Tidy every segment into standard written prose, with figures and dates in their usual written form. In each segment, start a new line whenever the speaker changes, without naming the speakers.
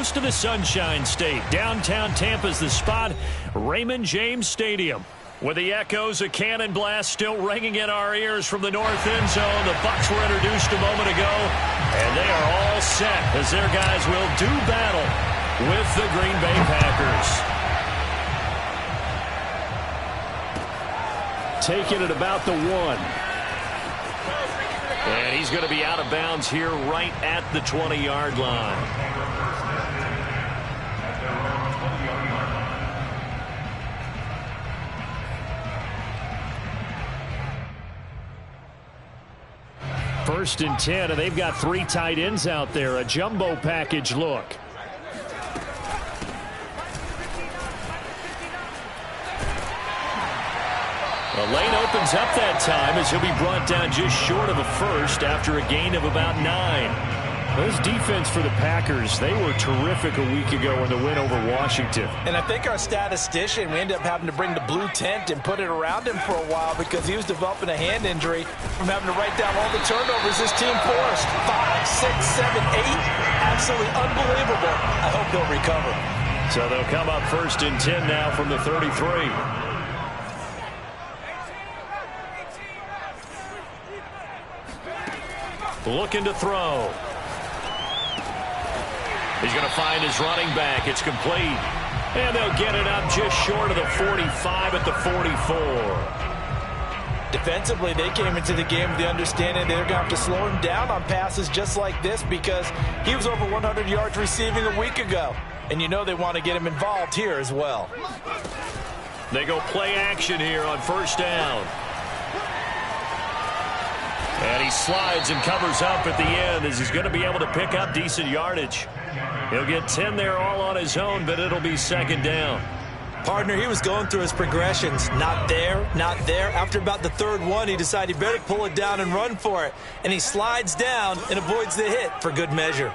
close to the Sunshine State. Downtown Tampa's the spot, Raymond James Stadium. With the echoes of cannon blast still ringing in our ears from the north end zone, the Bucs were introduced a moment ago, and they are all set as their guys will do battle with the Green Bay Packers. Taking it about the 1. And he's going to be out of bounds here right at the 20-yard line. First and 10, and they've got 3 tight ends out there. A jumbo package look. The lane opens up that time as he'll be brought down just short of a first after a gain of about 9. This defense for the Packers, they were terrific a week ago in the win over Washington.
And I think our statistician, we ended up having to bring the blue tent and put it around him for a while because he was developing a hand injury from having to write down all the turnovers this team forced. 5, 6, 7, 8. Absolutely unbelievable. I hope he'll recover.
So they'll come up first and 10 now from the 33. Looking to throw. He's going to find his running back. It's complete. And they'll get it up just short of the 45 at the 44.
Defensively, they came into the game with the understanding they're going to have to slow him down on passes just like this because he was over 100 yards receiving a week ago. And you know they want to get him involved here as well.
They go play action here on first down. And he slides and covers up at the end as he's going to be able to pick up decent yardage. He'll get 10 there all on his own, but it'll be second down.
Partner, he was going through his progressions. Not there, not there. After about the third one, he decided he better pull it down and run for it. And he slides down and avoids the hit for good measure.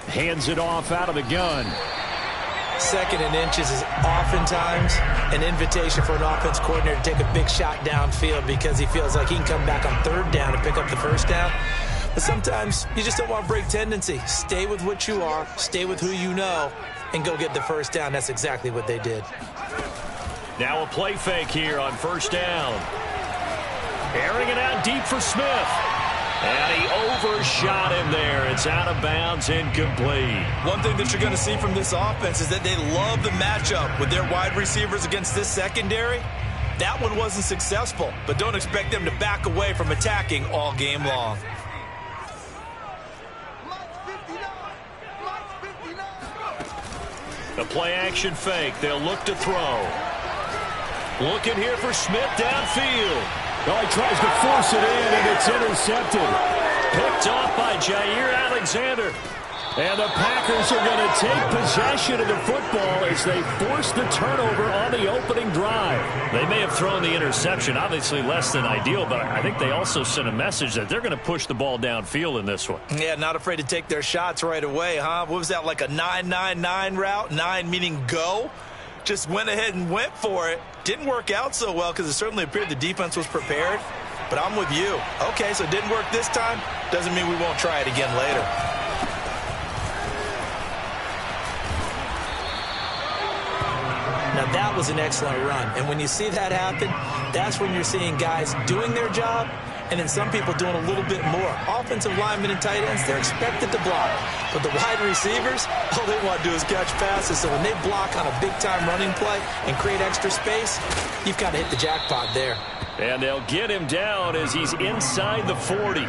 Hands it off out of the gun.
Second and inches is oftentimes an invitation for an offense coordinator to take a big shot downfield because he feels like he can come back on third down and pick up the first down. But sometimes you just don't want to break tendency. Stay with what you are, stay with who you know, and go get the first down. That's exactly what they did.
Now a play fake here on first down. Airing it out deep for Smith. And he overshot him there. It's out of bounds, incomplete.
One thing that you're going to see from this offense is that they love the matchup with their wide receivers against this secondary. That one wasn't successful, but don't expect them to back away from attacking all game long.
The play action fake. They'll look to throw. Looking here for Smith downfield. Oh, he tries to force it in, and it's intercepted. Picked off by Jair Alexander. And the Packers are going to take possession of the football as they force the turnover on the opening drive. They may have thrown the interception, obviously less than ideal, but I think they also sent a message that they're going to push the ball downfield in this one.
Yeah, not afraid to take their shots right away, huh? What was that, like a 9-9-9 route? 9 meaning go? Just went ahead and went for it. Didn't work out so well because it certainly appeared the defense was prepared. But I'm with you. Okay, so it didn't work this time. Doesn't mean we won't try it again later. Now that was an excellent run. And when you see that happen, that's when you're seeing guys doing their job and then some people doing a little bit more. Offensive linemen and tight ends, they're expected to block. But the wide receivers, all they want to do is catch passes. So when they block on a big-time running play and create extra space, you've got to hit the jackpot there.
And they'll get him down as he's inside the 40.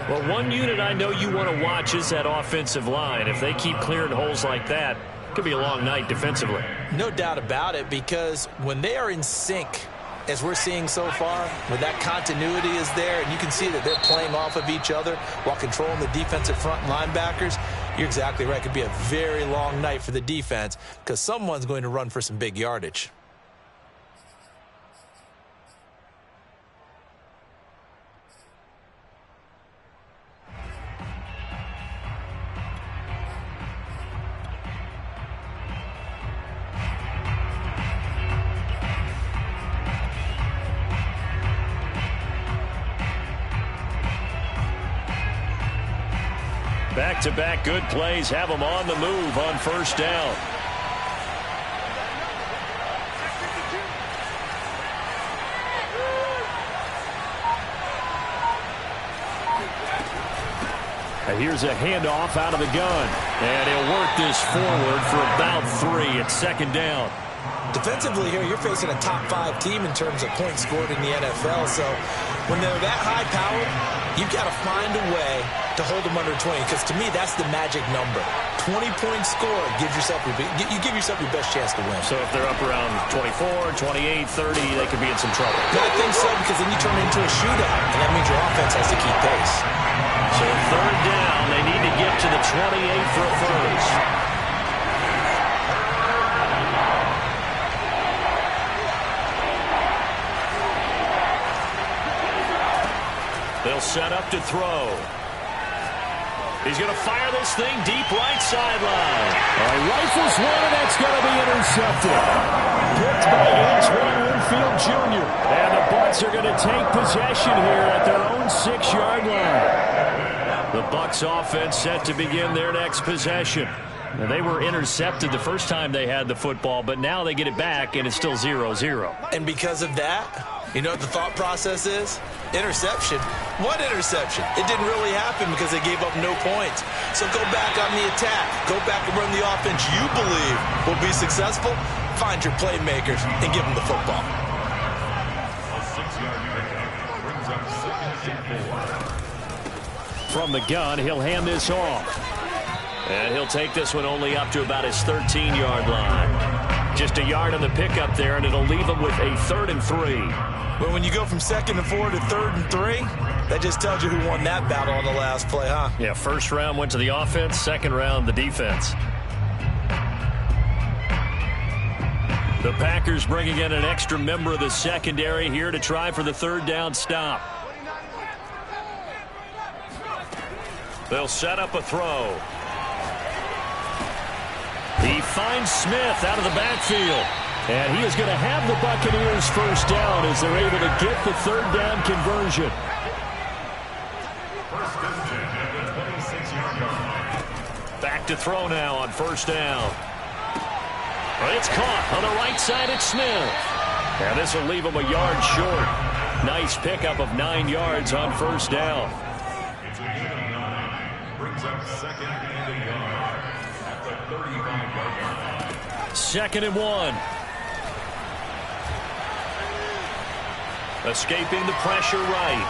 Well, one unit I know you want to watch is that offensive line. If they keep clearing holes like that, it could be a long night defensively.
No doubt about it, because when they are in sync, as we're seeing so far, when that continuity is there, and you can see that they're playing off of each other while controlling the defensive front linebackers, you're exactly right. It could be a very long night for the defense because someone's going to run for some big yardage.
Back-to-back good plays have them on the move on first down. And here's a handoff out of the gun. And he'll work this forward for about 3 at second down.
Defensively here, you're facing a top 5 team in terms of points scored in the NFL. So when they're that high-powered, you've got to find a way to hold them under 20. Because to me, that's the magic number. 20 points scored gives yourself you give yourself your best chance to win.
So if they're up around 24, 28, 30, they could be in some trouble.
I think so, because then you turn it into a shootout, and that means your offense has to keep pace.
So third down, they need to get to the 28 for a first. They'll set up to throw. He's going to fire this thing deep right sideline. Rifles one, and that's going to be intercepted. Picked by Antoine Winfield Jr. And the Bucs are going to take possession here at their own 6-yard line. The Bucs offense set to begin their next possession. Now, they were intercepted the first time they had the football, but now they get it back, and it's still 0-0.
And because of that, you know what the thought process is? Interception. What interception? It didn't really happen because they gave up no points. So go back on the attack. Go back and run the offense you believe will be successful. Find your playmakers and give them the football.
From the gun, he'll hand this off. And he'll take this one only up to about his 13-yard line. Just a yard on the pickup there, and it'll leave him with a 3rd and 3.
But when you go from 2nd and 4 to 3rd and 3, that just tells you who won that battle on the last play, huh?
Yeah, first round went to the offense, second round the defense. The Packers bringing in an extra member of the secondary here to try for the 3rd down stop. They'll set up a throw. He finds Smith out of the backfield. And he is going to have the Buccaneers first down as they're able to get the 3rd down conversion. Back to throw now on first down. But it's caught on the right side. It's Smith. And this will leave him a yard short. Nice pickup of 9 yards on first down. Brings up 2nd and a yard at the 35-yard line. 2nd and 1. Escaping the pressure right.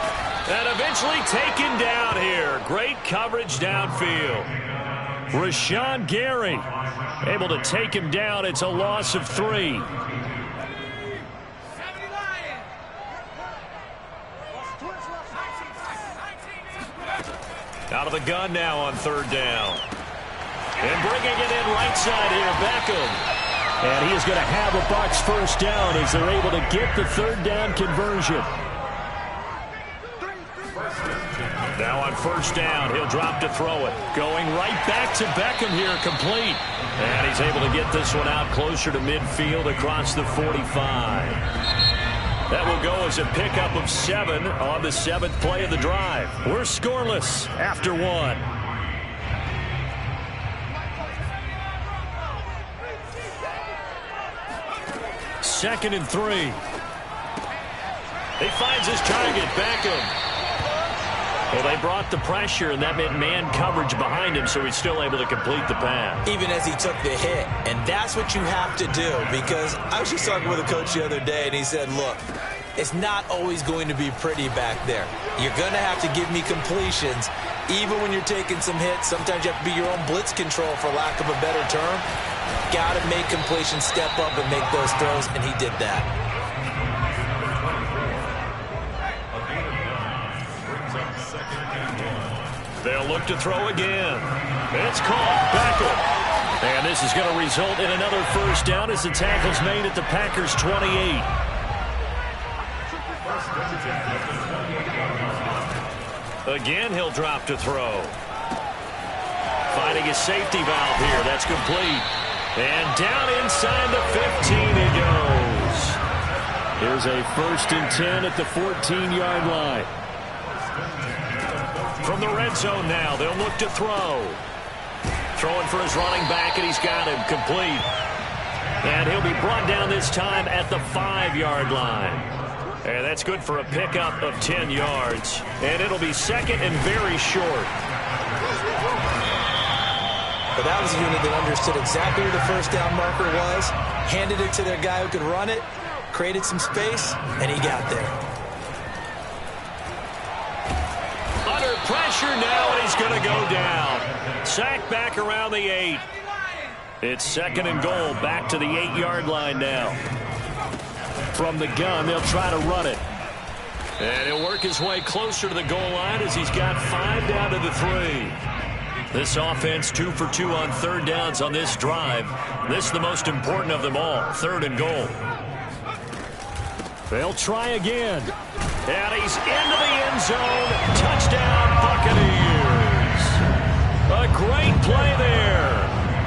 And eventually taken down here. Great coverage downfield. Rashawn Gary able to take him down. It's a loss of 3. Out of the gun now on 3rd down. And bringing it in right side here, Beckham. And he is going to have a Bucs first down as they're able to get the 3rd down conversion. Now on first down, he'll drop to throw it. Going right back to Beckham here, complete. And he's able to get this one out closer to midfield across the 45. That will go as a pickup of 7 on the 7th play of the drive. We're scoreless after 1. 2nd and 3. He finds his target, Beckham. Well, they brought the pressure, and that meant man coverage behind him, so he's still able to complete the pass.
Even as he took the hit. And that's what you have to do, because I was just talking with a coach the other day, and he said, look, it's not always going to be pretty back there. You're going to have to give me completions. Even when you're taking some hits, sometimes you have to be your own blitz control, for lack of a better term. Got to make completions, step up and make those throws, and he did that.
They'll look to throw again. It's caught. Beckham. And this is going to result in another first down as the tackle's made at the Packers' 28. Again, he'll drop to throw. Finding his safety valve here. That's complete. And down inside the 15 he goes. Here's a 1st and 10 at the 14-yard line. From the red zone now, they'll look to throw. Throwing for his running back, and he's got him complete. And he'll be brought down this time at the 5-yard line. And that's good for a pickup of 10 yards. And it'll be second and very short.
But that was a unit that understood exactly where the first down marker was, handed it to their guy who could run it, created some space, and he got there.
Under pressure now, and he's going to go down. Sacked back around the 8. It's second and goal, back to the 8-yard line now. From the gun, they'll try to run it. And he'll work his way closer to the goal line as he's got 5 down to the 3. This offense 2 for 2 on third downs on this drive. This is the most important of them all, 3rd and goal. They'll try again. And he's into the end zone. Touchdown, Buccaneers. A great play there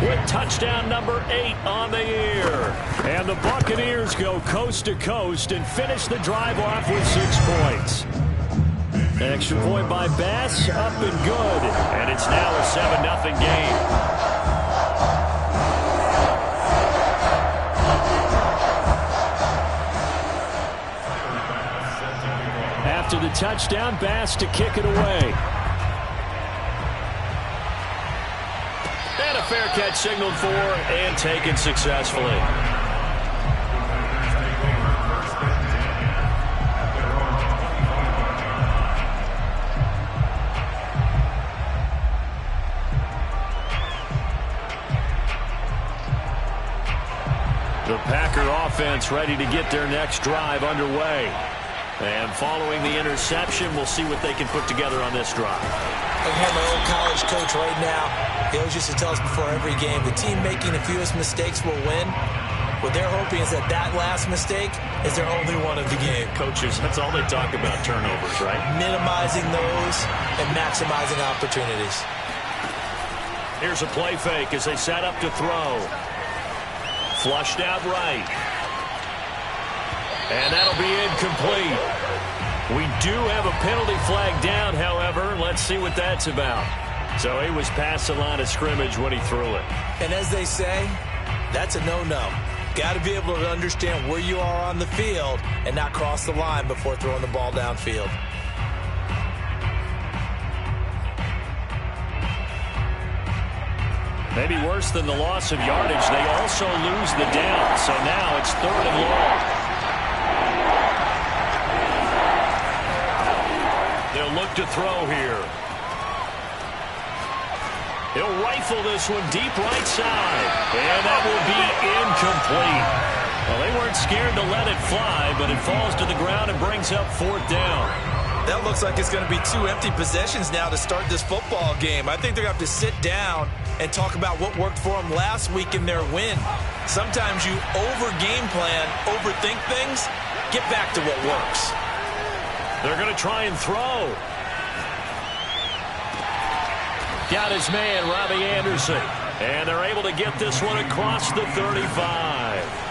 with touchdown number 8 on the year. And the Buccaneers go coast to coast and finish the drive off with 6 points. Extra point by Bass, up and good. And it's now a 7-0 game. After the touchdown, Bass to kick it away. And a fair catch signaled for and taken successfully. The Packer offense ready to get their next drive underway. And following the interception, we'll see what they can put together on this drive.
I hear my old college coach right now. He always used to tell us before every game, the team making the fewest mistakes will win. What they're hoping is that last mistake is their only one of the game.
Coaches, that's all they talk about, turnovers, right?
Minimizing those and maximizing opportunities.
Here's a play fake as they set up to throw. Flushed out right. And that'll be incomplete. We do have a penalty flag down, however. Let's see what that's about. So he was past the line of scrimmage when he threw it.
And as they say, that's a no-no. Got to be able to understand where you are on the field and not cross the line before throwing the ball downfield.
Maybe worse than the loss of yardage, they also lose the down. So now it's 3rd and long. They'll look to throw here. He'll rifle this one deep right side. And that will be incomplete. Well, they weren't scared to let it fly, but it falls to the ground and brings up 4th down.
That looks like it's going to be 2 empty possessions now to start this football game. I think they're going to have to sit down and talk about what worked for them last week in their win. Sometimes you over-game plan, overthink things, get back to what works.
They're going to try and throw. Got his man, Robbie Anderson. And they're able to get this one across the 35.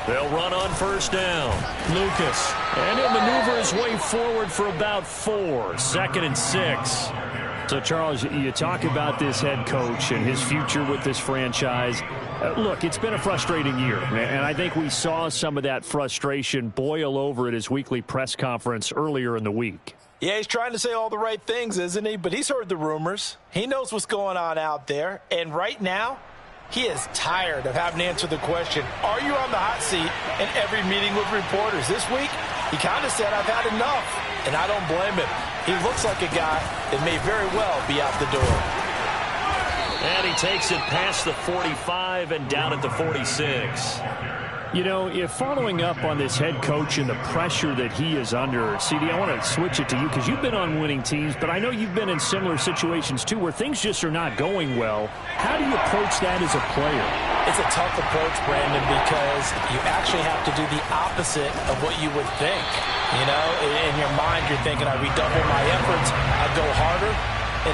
They'll run on 1st down. Lucas. And he'll maneuver his way forward for about 4. 2nd and 6. So, Charles, you talk about this head coach and his future with this franchise. Look, it's been a frustrating year, and I think we saw some of that frustration boil over at his weekly press conference earlier in the week.
Yeah, he's trying to say all the right things, isn't he? But he's heard the rumors. He knows what's going on out there. And right now, he is tired of having to answer the question, are you on the hot seat in every meeting with reporters? This week, he kind of said, I've had enough, and I don't blame him. He looks like a guy that may very well be out the door.
And he takes it past the 45 and down at the 46. You know, if following up on this head coach and the pressure that he is under, CD, I want to switch it to you because you've been on winning teams, but I know you've been in similar situations too where things just are not going well. How do you approach that as a player?
It's a tough approach, Brandon, because you actually have to do the opposite of what you would think. You know, in your mind, you're thinking, I redouble my efforts, I go harder.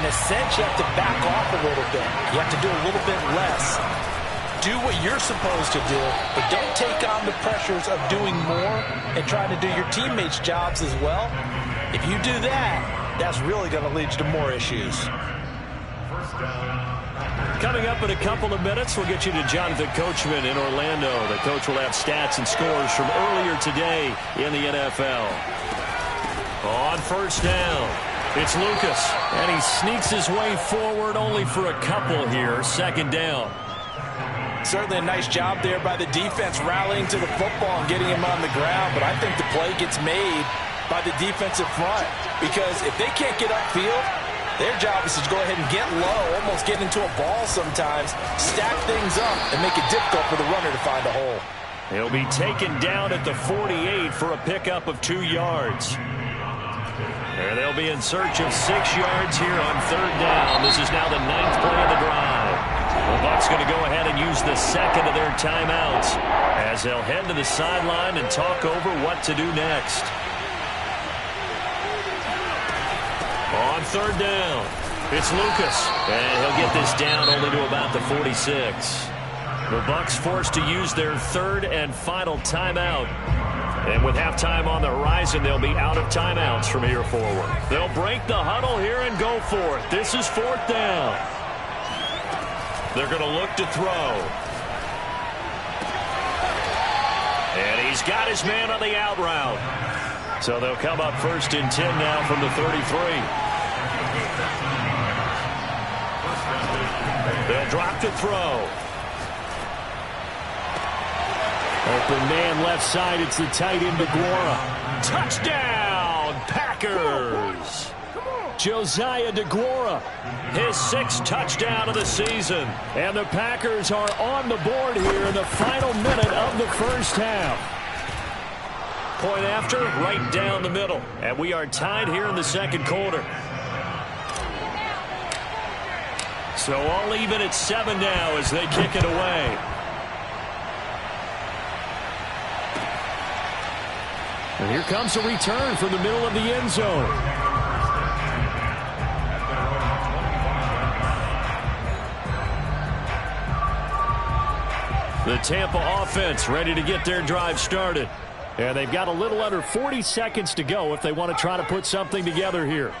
In a sense, you have to back off a little bit. You have to do a little bit less. Do what you're supposed to do, but don't take on the pressures of doing more and trying to do your teammates' jobs as well. If you do that, that's really going to lead you to more issues.
Coming up in a couple of minutes, we'll get you to Jonathan Coachman in Orlando. The coach will have stats and scores from earlier today in the NFL. On first down, it's Lucas, and he sneaks his way forward only for a couple here. Second down.
Certainly a nice job there by the defense rallying to the football and getting him on the ground, but I think the play gets made by the defensive front because if they can't get upfield, their job is to go ahead and get low, almost get into a ball sometimes, stack things up, and make it difficult for the runner to find a hole.
He'll be taken down at the 48 for a pickup of 2 yards. And they'll be in search of 6 yards here on third down. This is now the 9th play of the drive. The Bucs going to go ahead and use the second of their timeouts as they'll head to the sideline and talk over what to do next. On third down, it's Lucas, and he'll get this down only to about the 46. The Bucs forced to use their third and final timeout. And with halftime on the horizon, they'll be out of timeouts from here forward. They'll break the huddle here and go for it. This is fourth down. They're going to look to throw. And he's got his man on the out route. So they'll come up first and 10 now from the 33. They'll drop to throw. Open man left side. It's the tight end, DeGuara. Touchdown, Packers. Josiah DeGuara, his 6th touchdown of the season. And the Packers are on the board here in the final minute of the first half. Point after, right down the middle. And we are tied here in the second quarter. So all even at 7 now as they kick it away. And here comes a return from the middle of the end zone. The Tampa offense ready to get their drive started. And they've got a little under 40 seconds to go if they want to try to put something together here.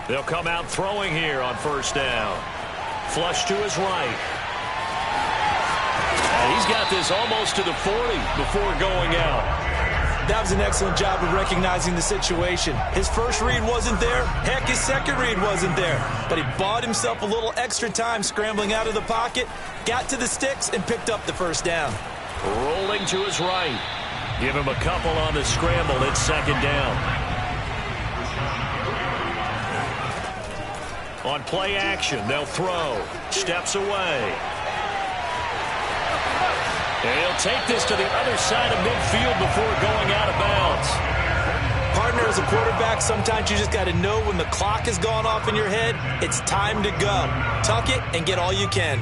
They'll come out throwing here on first down. Flush to his right. And he's got this almost to the 40 before going out.
That was an excellent job of recognizing the situation. His first read wasn't there. Heck, his second read wasn't there. But he bought himself a little extra time scrambling out of the pocket, got to the sticks, and picked up the first down.
Rolling to his right. Give him a couple on the scramble. It's second down. On play action, they'll throw. Steps away. And he'll take this to the other side of midfield before going out of bounds.
Partner, as a quarterback, sometimes you just got to know when the clock has gone off in your head, it's time to go. Tuck it and get all you can.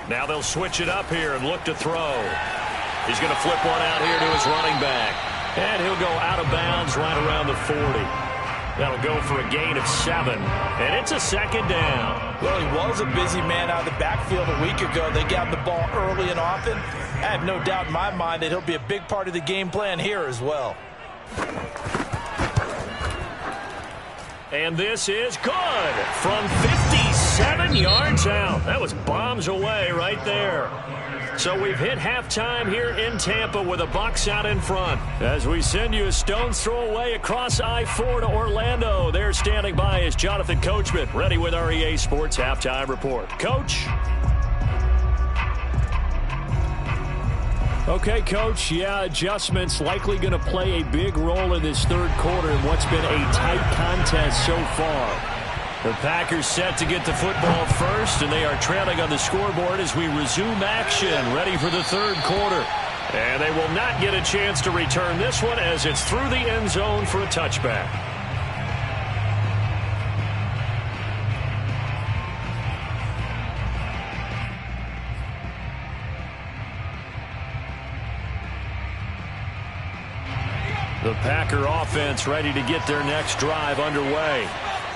Now they'll switch it up here and look to throw. He's going to flip one out here to his running back. And he'll go out of bounds right around the 40. That'll go for a gain of 7. And it's a second down.
Well, he was a busy man out of the backfield a week ago. They got him the ball early and often. I have no doubt in my mind that he'll be a big part of the game plan here as well.
And this is good from 57 yards out. That was bombs away right there. So we've hit halftime here in Tampa with the Bucs out in front. As we send you a stone's throw away across I-4 to Orlando. There standing by is Jonathan Coachman, ready with our EA Sports Halftime Report. Coach. Okay, Coach, yeah, adjustments likely going to play a big role in this third quarter in what's been a tight contest so far. The Packers set to get the football first, and they are trailing on the scoreboard as we resume action, ready for the third quarter. And they will not get a chance to return this one as it's through the end zone for a touchback. The Packer offense ready to get their next drive underway.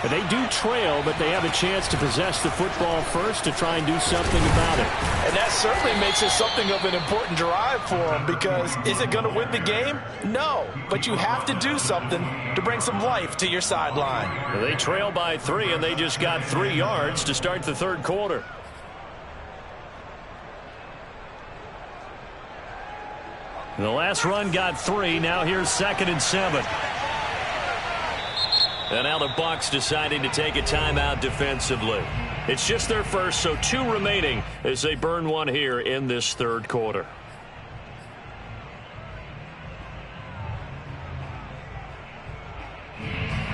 They do trail, but they have a chance to possess the football first to try and do something about it.
And that certainly makes it something of an important drive for them, because is it going to win the game? No, but you have to do something to bring some life to your sideline.
They trail by 3, and they just got 3 yards to start the third quarter. The last run got 3. Now here's 2nd and 7. And now the Bucs deciding to take a timeout defensively. It's just their first, so 2 remaining as they burn one here in this third quarter.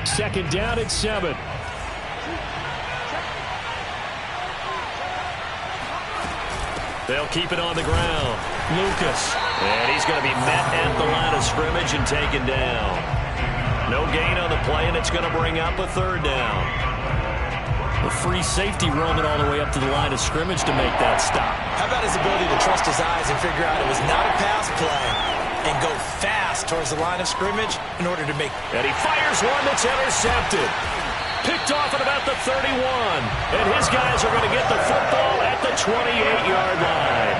Second down at 7. They'll keep it on the ground. Lucas. And he's going to be met at the line of scrimmage and taken down. No gain on the play, and it's going to bring up a 3rd down. The free safety roaming all the way up to the line of scrimmage to make that stop.
How about his ability to trust his eyes and figure out it was not a pass play and go fast towards the line of scrimmage in order to make...
And he fires one that's intercepted. Picked off at about the 31. And his guys are going to get the football at the 28-yard line.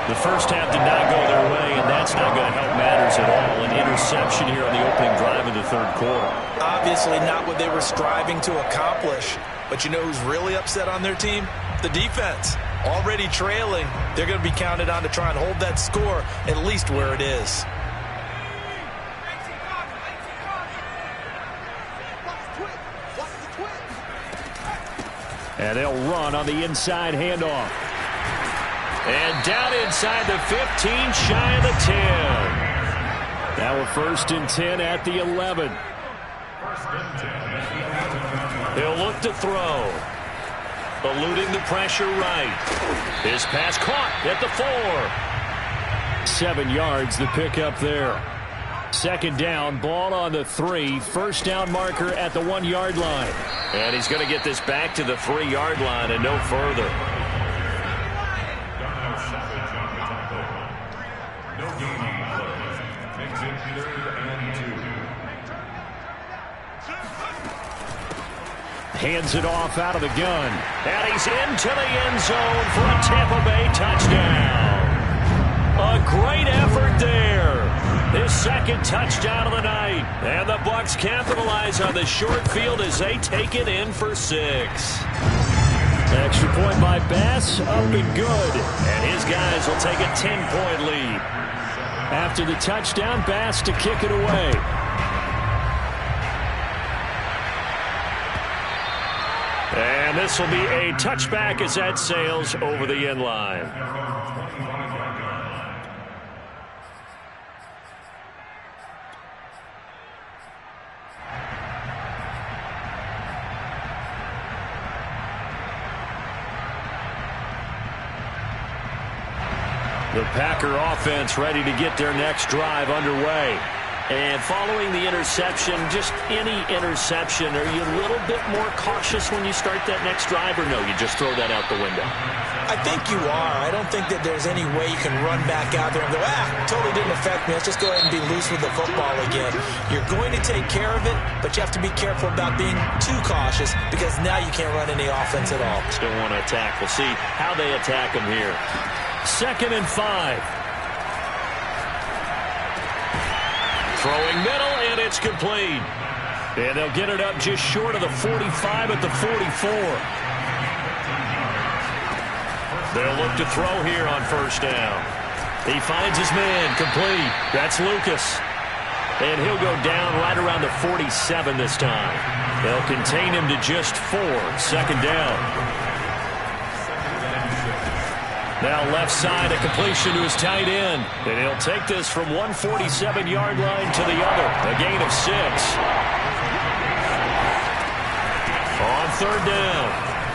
The first half did not go their way, and that's not going to help matters at all. An interception here on the opening drive of the third quarter.
Obviously not what they were striving to accomplish. But you know who's really upset on their team? The defense. Already trailing, they're going to be counted on to try and hold that score at least where it is.
And they'll run on the inside handoff. And down inside the 15, shy of the 10. Now a 1st and 10 at the 11. He'll look to throw. Eluding the pressure right. His pass caught at the 4. 7 yards the pickup there. Second down, ball on the 3. First down marker at the 1-yard line. And he's going to get this back to the 3-yard line and no further. Hands it off out of the gun. And he's into the end zone for a Tampa Bay touchdown. A great effort there. His 2nd touchdown of the night. And the Bucs capitalize on the short field as they take it in for 6. Extra point by Bass, up and good. And his guys will take a 10-point lead. After the touchdown, Bass to kick it away. And this will be a touchback as that sails over the end line. The Packer offense ready to get their next drive underway. And following the interception, just any interception, are you a little bit more cautious when you start that next drive, or no, you just throw that out the window?
I think you are. I don't think that there's any way you can run back out there and go, totally didn't affect me. Let's just go ahead and be loose with the football again. You're going to take care of it, but you have to be careful about being too cautious, because now you can't run any offense at all.
Still want to attack. We'll see how they attack them here. 2nd and 5. Throwing middle, and it's complete. And they'll get it up just short of the 45 at the 44. They'll look to throw here on 1st down. He finds his man, complete. That's Lucas. And he'll go down right around the 47 this time. They'll contain him to just 4. 2nd down. Now left side, a completion to his tight end. And he'll take this from 147-yard line to the other. A gain of 6. On third down.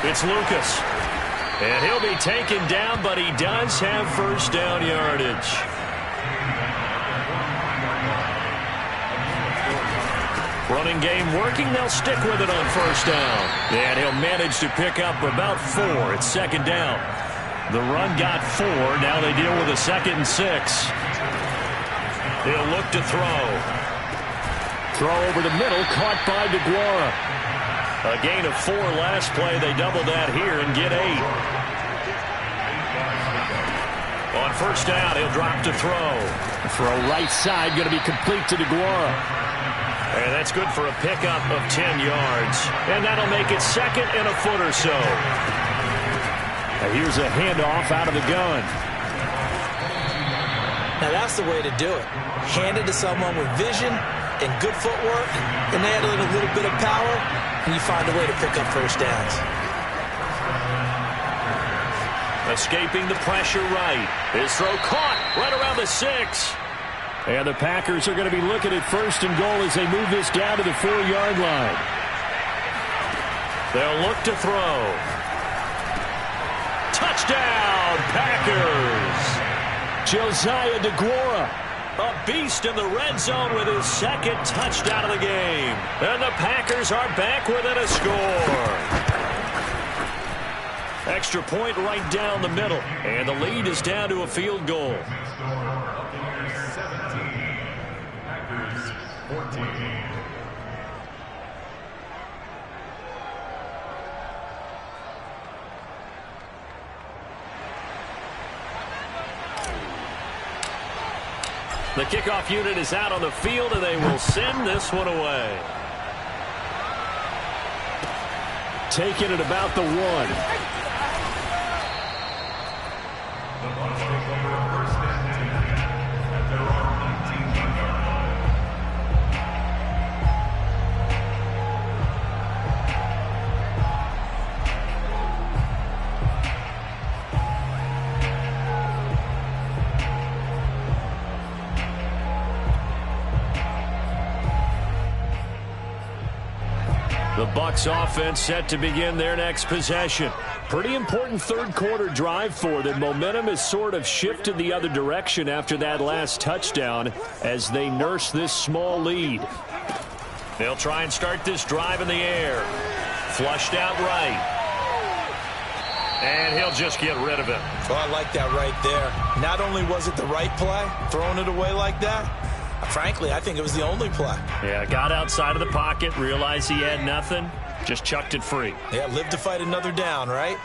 It's Lucas. And he'll be taken down, but he does have first down yardage. Running game working. They'll stick with it on first down. And he'll manage to pick up about 4. It's second down. The run got 4. Now they deal with a 2nd and 6. He'll look to throw. Throw over the middle, caught by DeGuara. A gain of 4 last play. They double that here and get 8. On first down, he'll drop to throw.
Throw right side, going to be complete to DeGuara.
And that's good for a pickup of 10 yards. And that'll make it 2nd and a foot or so.
Now here's a handoff out of the gun.
Now that's the way to do it. Hand it to someone with vision and good footwork, and add in a little bit of power, and you find a way to pick up first downs.
Escaping the pressure right. His throw caught right around the 6.
And the Packers are going to be looking at first and goal as they move this down to the 4-yard line.
They'll look to throw. Touchdown, Packers!
Josiah DeGuara.
A beast in the red zone with his 2nd touchdown of the game. And the Packers are back within a score. Extra point right down the middle. And the lead is down to a field goal. The kickoff unit is out on the field, and they will send this one away.
Taking it about the 1.
The Bucs offense set to begin their next possession.
Pretty important third-quarter drive for them. Momentum has sort of shifted the other direction after that last touchdown as they nurse this small lead.
They'll try and start this drive in the air. Flushed out right. And he'll just get rid of it.
Oh, I like that right there. Not only was it the right play, throwing it away like that, frankly, I think it was the only play.
Yeah, got outside of the pocket, realized he had nothing, just chucked it free.
Yeah, live to fight another down, right?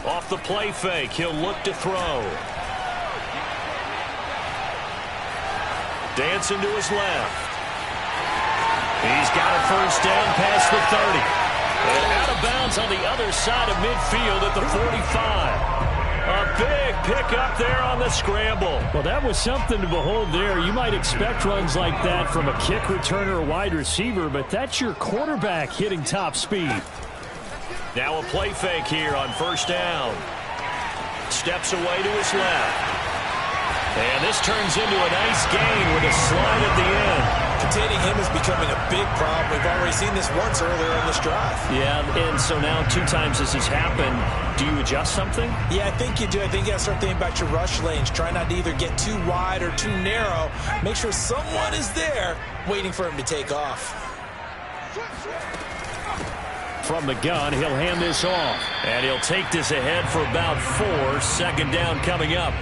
Off the play fake, he'll look to throw. Dancing to his left. He's got a first down past the 30. And out of bounds on the other side of midfield at the 45. A big pickup there on the scramble.
Well, that was something to behold there. You might expect runs like that from a kick returner or wide receiver, but that's your quarterback hitting top speed.
Now a play fake here on first down. Steps away to his left. And this turns into a nice gain with a slide at the end.
Containing him is becoming a big problem. We've already seen this once earlier in this drive.
Yeah, and so now 2 times this has happened. Do you adjust something?
Yeah, I think you do. I think you got to start thinking about your rush lanes. Try not to either get too wide or too narrow. Make sure someone is there waiting for him to take off.
From the gun, he'll hand this off.
And he'll take this ahead for about 4. Second down coming up.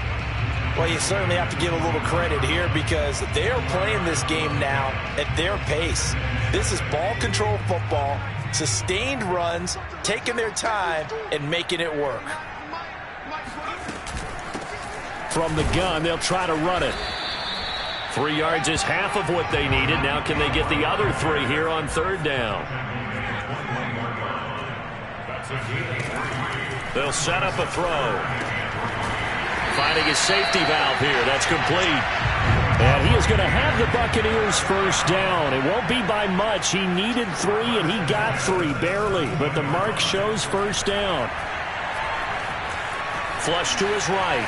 Well, you certainly have to give a little credit here because they are playing this game now at their pace. This is ball control football, sustained runs, taking their time, and making it work.
From the gun, they'll try to run it.
3 yards is half of what they needed. Now can they get the other 3 here on third down? They'll set up a throw. Finding his safety valve here. That's complete.
And he is going to have the Buccaneers first down. It won't be by much. He needed 3, and he got 3, barely. But the mark shows first down.
Flush to his right.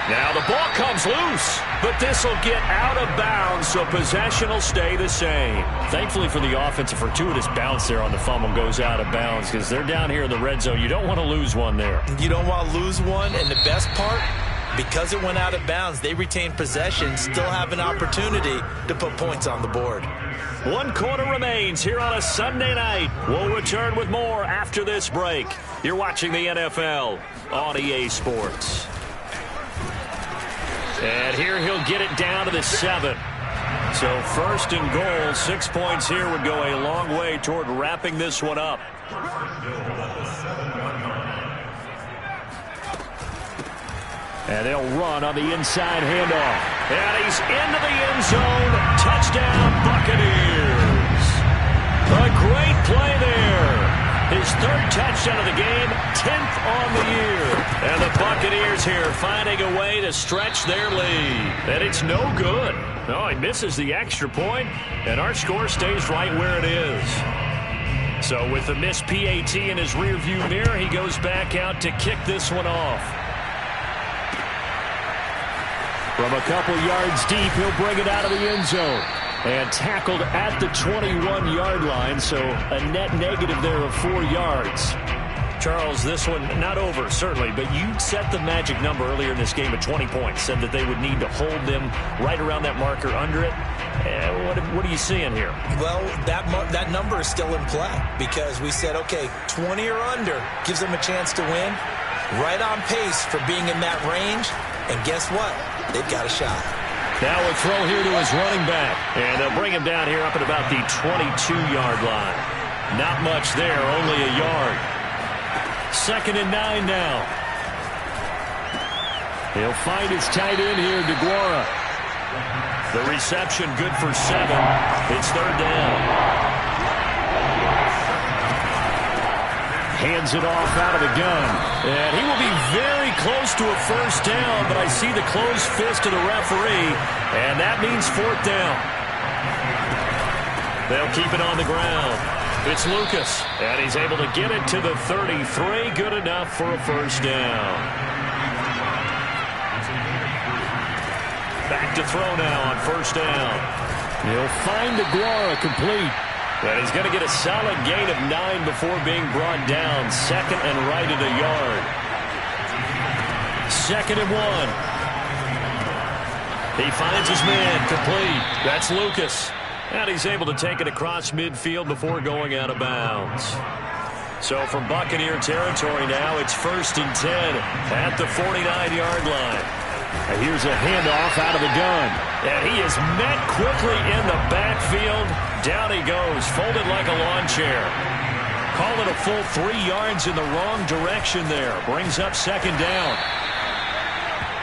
Now the ball comes loose, but this will get out of bounds, so possession will stay the same. Thankfully for the offense, a fortuitous bounce there on the fumble goes out of bounds because they're down here in the red zone. You don't want to lose one there.
You don't want to lose one, and the best part, because it went out of bounds, they retain possession, still have an opportunity to put points on the board.
1 quarter remains here on a Sunday night. We'll return with more after this break. You're watching the NFL on EA Sports. And here he'll get it down to the 7. So 1st and goal, 6 points here would go a long way toward wrapping this one up. And they'll run on the inside handoff. And he's into the end zone. Touchdown, Buccaneers. A great play there. His 3rd touchdown of the game, 10th on the year. And the Buccaneers here finding a way to stretch their lead. And it's no good. No, he misses the extra point, and our score stays right where it is. So with the missed PAT in his rearview mirror, he goes back out to kick this one off. From a couple yards deep, he'll bring it out of the end zone. And tackled at the 21-yard line, so a net negative there of 4 yards. Charles, this one not over, certainly, but you set the magic number earlier in this game at 20 points, said that they would need to hold them right around that marker under it. What are you seeing here?
Well, that number is still in play because we said, okay, 20 or under gives them a chance to win. Right on pace for being in that range, and guess what? They've got a shot.
Now a throw here to his running back. And they'll bring him down here up at about the 22-yard line. Not much there, only a yard. 2nd and 9 now. He'll find his tight end here, DeGuara. The reception good for 7. It's 3rd down. Hands it off out of the gun. And he will be very close to a 1st down, but I see the closed fist of the referee, and that means 4th down. They'll keep it on the ground. It's Lucas, and he's able to get it to the 33. Good enough for a 1st down. Back to throw now on 1st down. He'll find DeGuara complete. And he's going to get a solid gain of 9 before being brought down. 2nd and right at a yard. 2nd and 1. He finds his man complete. That's Lucas. And he's able to take it across midfield before going out of bounds. So from Buccaneer territory now, it's 1st and 10 at the 49-yard line. And here's a handoff out of the gun. And he is met quickly in the backfield. Down he goes, folded like a lawn chair. Call it a full 3 yards in the wrong direction there. Brings up 2nd down.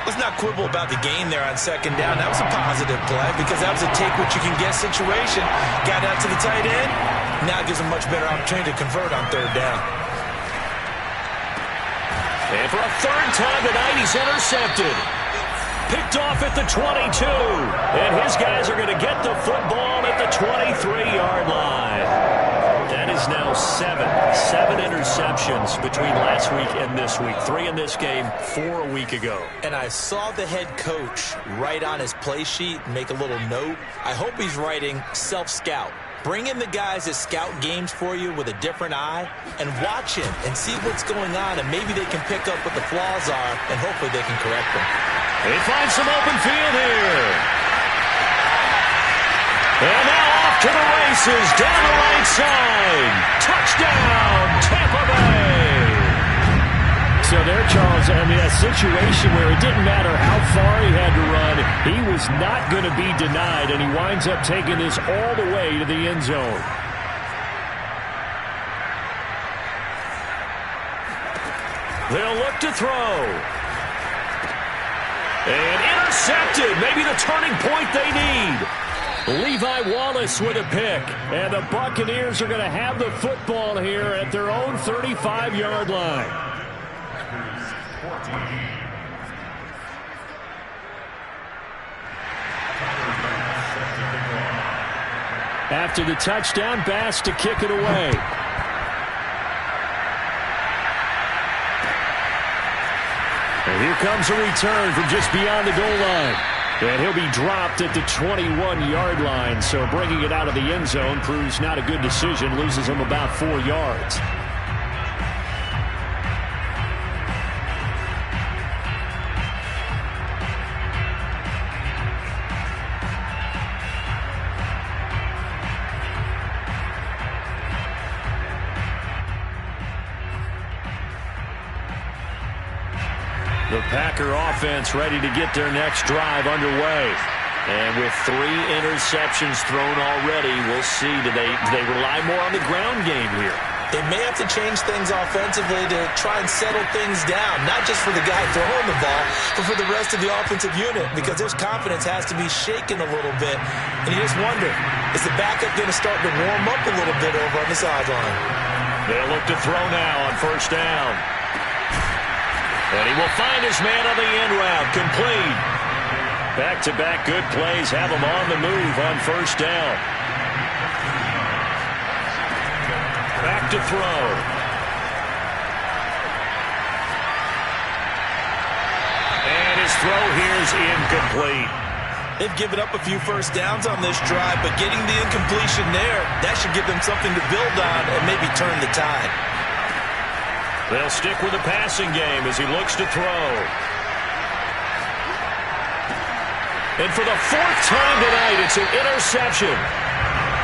Let's not quibble about the gain there on 2nd down. That was a positive play because that was a take-what-you-can-get situation. Got out to the tight end. Now gives him much better opportunity to convert on 3rd down.
And for a 3rd time tonight, he's intercepted. Picked off at the 22. And his guys are going to get the football at the 23-yard line. That is now 7 interceptions between last week and this week. 3 in this game, 4 a week ago.
And I saw the head coach write on his play sheet, make a little note. I hope he's writing self-scout. Bring in the guys that scout games for you with a different eye and watch him and see what's going on, and maybe they can pick up what the flaws are, and hopefully they can correct them.
He finds some open field here. And now off to the races down the right side. Touchdown, Tampa Bay. So there, Charles, I mean, a situation where it didn't matter how far he had to run, he was not going to be denied, and he winds up taking this all the way to the end zone. They'll look to throw. And intercepted, maybe the turning point they need. Levi Wallace with a pick, and the Buccaneers are going to have the football here at their own 35-yard line. After the touchdown, Bass to kick it away. And here comes a return from just beyond the goal line. And he'll be dropped at the 21-yard line. So bringing it out of the end zone proves not a good decision. Loses him about 4 yards. The Packer offense ready to get their next drive underway. And with 3 interceptions thrown already, we'll see. Do they rely more on the ground game here?
They may have to change things offensively to try and settle things down, not just for the guy throwing the ball, but for the rest of the offensive unit, because their confidence has to be shaken a little bit. And you just wonder, is the backup going to start to warm up a little bit over on the sideline?
They'll look to throw now on first down. And he will find his man on the end route, complete. Back-to-back good plays have him on the move on first down. Back to throw. And his throw here is incomplete.
They've given up a few first downs on this drive, but getting the incompletion there, that should give them something to build on and maybe turn the tide.
They'll stick with the passing game as he looks to throw. And for the 4th time tonight, it's an interception.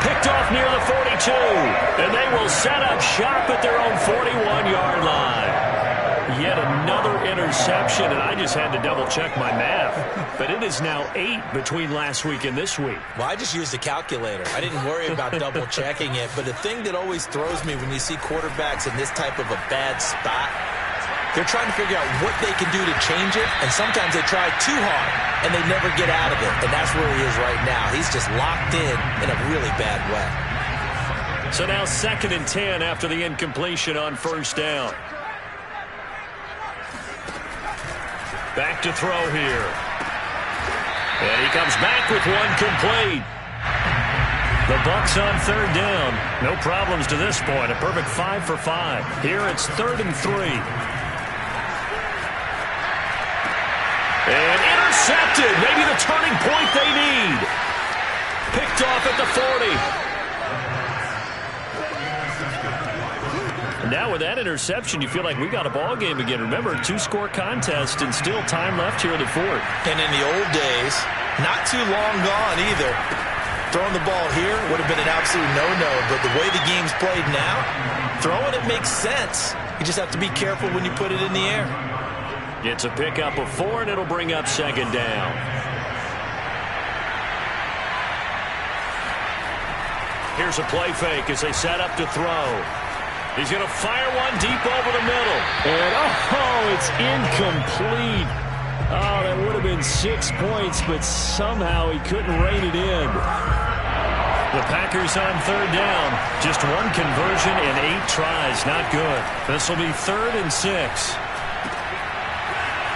Picked off near the 42. And they will set up shop at their own 41-yard line. Yet another interception, and I just had to double-check my math. But it is now 8 between last week and this week.
Well, I just used a calculator. I didn't worry about double-checking it. But the thing that always throws me when you see quarterbacks in this type of a bad spot, they're trying to figure out what they can do to change it, and sometimes they try too hard, and they never get out of it. And that's where he is right now. He's just locked in a really bad way.
So now 2nd and 10 after the incompletion on first down. Back to throw here. And he comes back with one complete. The Bucs on 3rd down. No problems to this point. A perfect 5 for 5. Here it's 3rd and 3. And intercepted. Maybe the turning point they need. Picked off at the 40. And now with that interception, you feel like we got a ball game again. Remember, 2-score contest and still time left here in the 4th.
And in the old days, not too long gone either. Throwing the ball here would have been an absolute no-no. But the way the game's played now, throwing it makes sense. You just have to be careful when you put it in the air.
It's a pickup of 4, and it'll bring up 2nd down. Here's a play fake as they set up to throw. He's going to fire one deep over the middle. And, it's incomplete. Oh, that would have been 6 points, but somehow he couldn't rein it in. The Packers on 3rd down. Just one conversion and 8 tries. Not good. This will be 3rd and 6.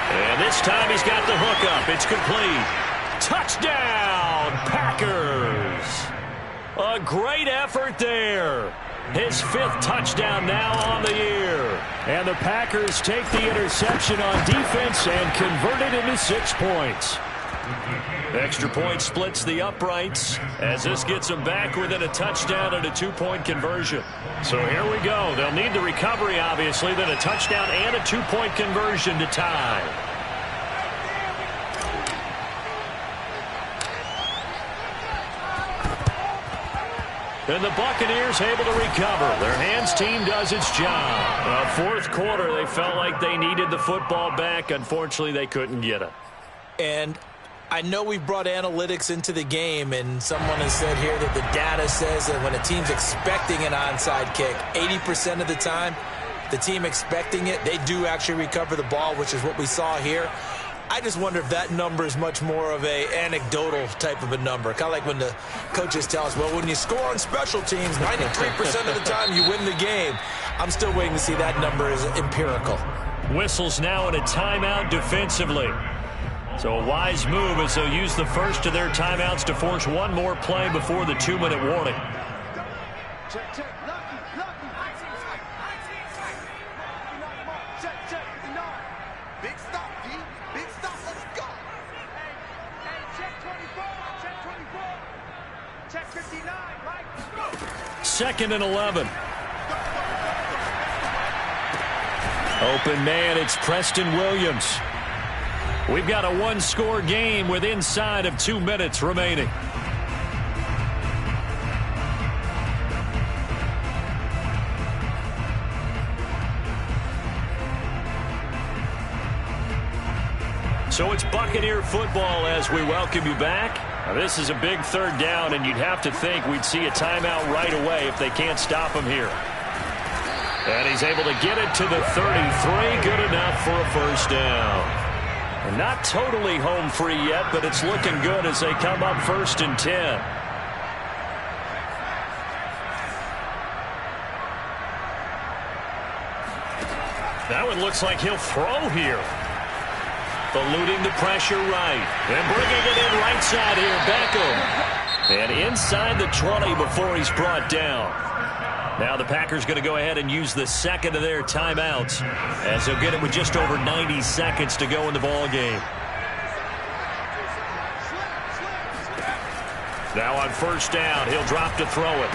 And this time he's got the hook up. It's complete. Touchdown, Packers. A great effort there. His 5th touchdown now on the year. And the Packers take the interception on defense and convert it into 6 points. Extra point splits the uprights as this gets them back within a touchdown and a 2-point conversion. So here we go. They'll need the recovery, obviously, then a touchdown and a 2-point conversion to tie. And the Buccaneers able to recover. Their hands team does its job. 4th quarter, they felt like they needed the football back. Unfortunately, they couldn't get it.
And I know we brought analytics into the game, and someone has said here that the data says that when a team's expecting an onside kick, 80% of the time, the team expecting it, they do actually recover the ball, which is what we saw here. I just wonder if that number is much more of a anecdotal type of a number. Kind of like when the coaches tell us, well, when you score on special teams, 93% of the time you win the game. I'm still waiting to see that number is empirical.
Whistles now in a timeout defensively. So a wise move as they'll use the first of their timeouts to force one more play before the 2-minute warning. 2nd and 11. Open man, it's Preston Williams. We've got a one-score game with inside of 2 minutes remaining. So it's Buccaneer football as we welcome you back. Now, this is a big 3rd down, and you'd have to think we'd see a timeout right away if they can't stop him here. And he's able to get it to the 33. Good enough for a 1st down. And not totally home free yet, but it's looking good as they come up 1st and 10. That one looks like he'll throw here. Eluding the pressure right. And bringing it in right side here. Beckham. And inside the 20 before he's brought down. Now the Packers going to go ahead and use the 2nd of their timeouts as they'll get it with just over 90 seconds to go in the ball game. Now on 1st down, he'll drop to throw it.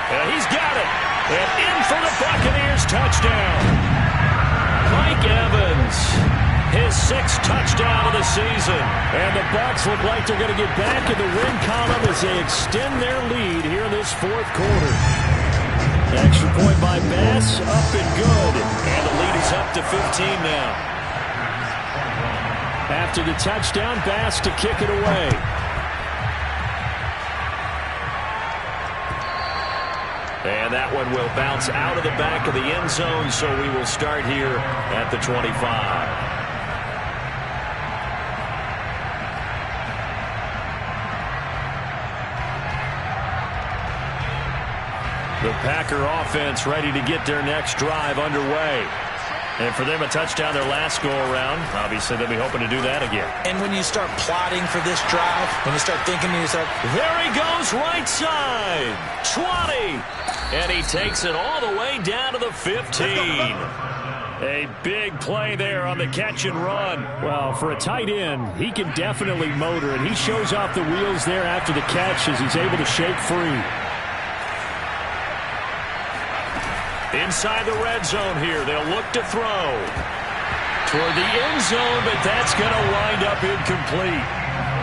And he's got it. And in for the Buccaneers touchdown. Mike Evans. His 6th touchdown of the season. And the Bucs look like they're going to get back in the win column as they extend their lead here in this 4th quarter. Extra point by Bass, up and good. And the lead is up to 15 now. After the touchdown, Bass to kick it away. And that one will bounce out of the back of the end zone, so we will start here at the 25. The Packer offense ready to get their next drive underway. And for them, a touchdown their last go-around. Obviously, they'll be hoping to do that again.
And when you start plotting for this drive, when you start thinking to yourself,
there he goes right side. 20. And he takes it all the way down to the 15. A big play there on the catch and run. Well, for a tight end, he can definitely motor, and he shows off the wheels there after the catch as he's able to shake free. Inside the red zone here, they'll look to throw. Toward the end zone, but that's going to wind up incomplete.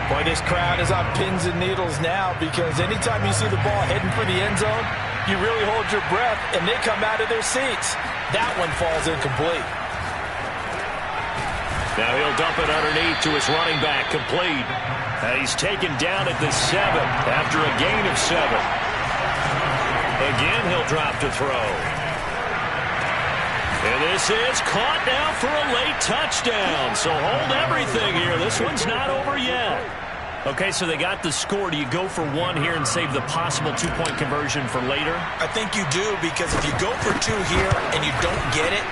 Boy, this crowd is on pins and needles now because anytime you see the ball heading for the end zone, you really hold your breath, and they come out of their seats. That one falls incomplete.
Now he'll dump it underneath to his running back, complete. Now he's taken down at the 7 after a gain of 7. Again, he'll drop to throw. And this is caught now for a late touchdown. So hold everything here. This one's not over yet. Okay, so they got the score. Do you go for 1 here and save the possible 2-point conversion for later?
I think you do, because if you go for 2 here and you don't get it,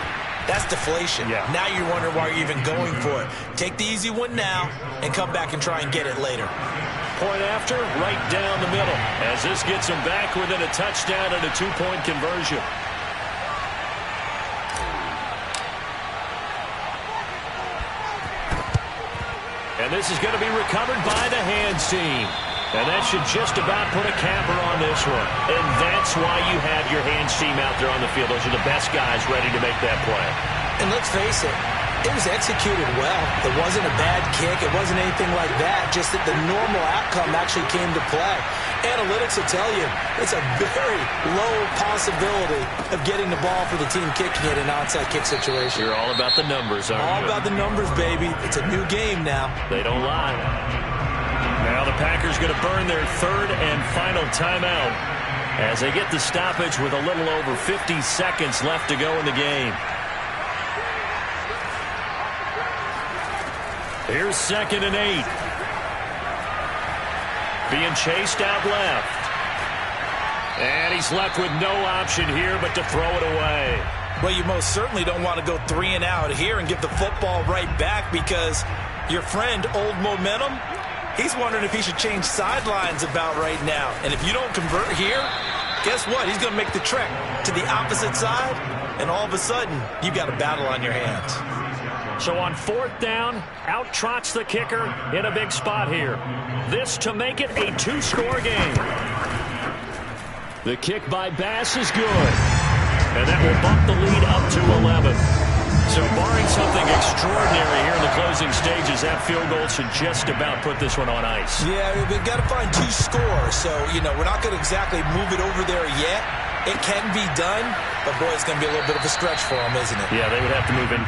that's deflation.
Yeah.
Now you're wondering why you're even going for it. Take the easy one now and come back and try and get it later.
Point after, right down the middle, as this gets them back within a touchdown and a 2-point conversion. And this is going to be recovered by the hands team. And that should just about put a capper on this one. And that's why you have your hands team out there on the field. Those are the best guys ready to make that play.
And let's face it, it was executed well. It wasn't a bad kick. It wasn't anything like that. Just that the normal outcome actually came to play. Analytics will tell you it's a very low possibility of getting the ball for the team kicking it in an onside kick situation.
You're all about the numbers, aren't you?
All about the numbers, baby. It's a new game now.
They don't lie. Now the Packers going to burn their 3rd and final timeout as they get the stoppage with a little over 50 seconds left to go in the game. Here's 2nd and 8. Being chased out left. And he's left with no option here but to throw it away.
Well, you most certainly don't want to go 3 and out here and give the football right back, because your friend, Old Momentum, he's wondering if he should change sidelines about right now. And if you don't convert here, guess what? He's going to make the trek to the opposite side, and all of a sudden, you've got a battle on your hands.
So on 4th down, out trots the kicker in a big spot here. This to make it a 2-score game. The kick by Bass is good. And that will bump the lead up to 11. So barring something extraordinary here in the closing stages, that field goal should just about put this one on ice.
Yeah, we've got to find 2 scores. So, we're not going to exactly move it over there yet. It can be done, but boy, it's going to be a little bit of a stretch for them, isn't it?
Yeah, they would have to move in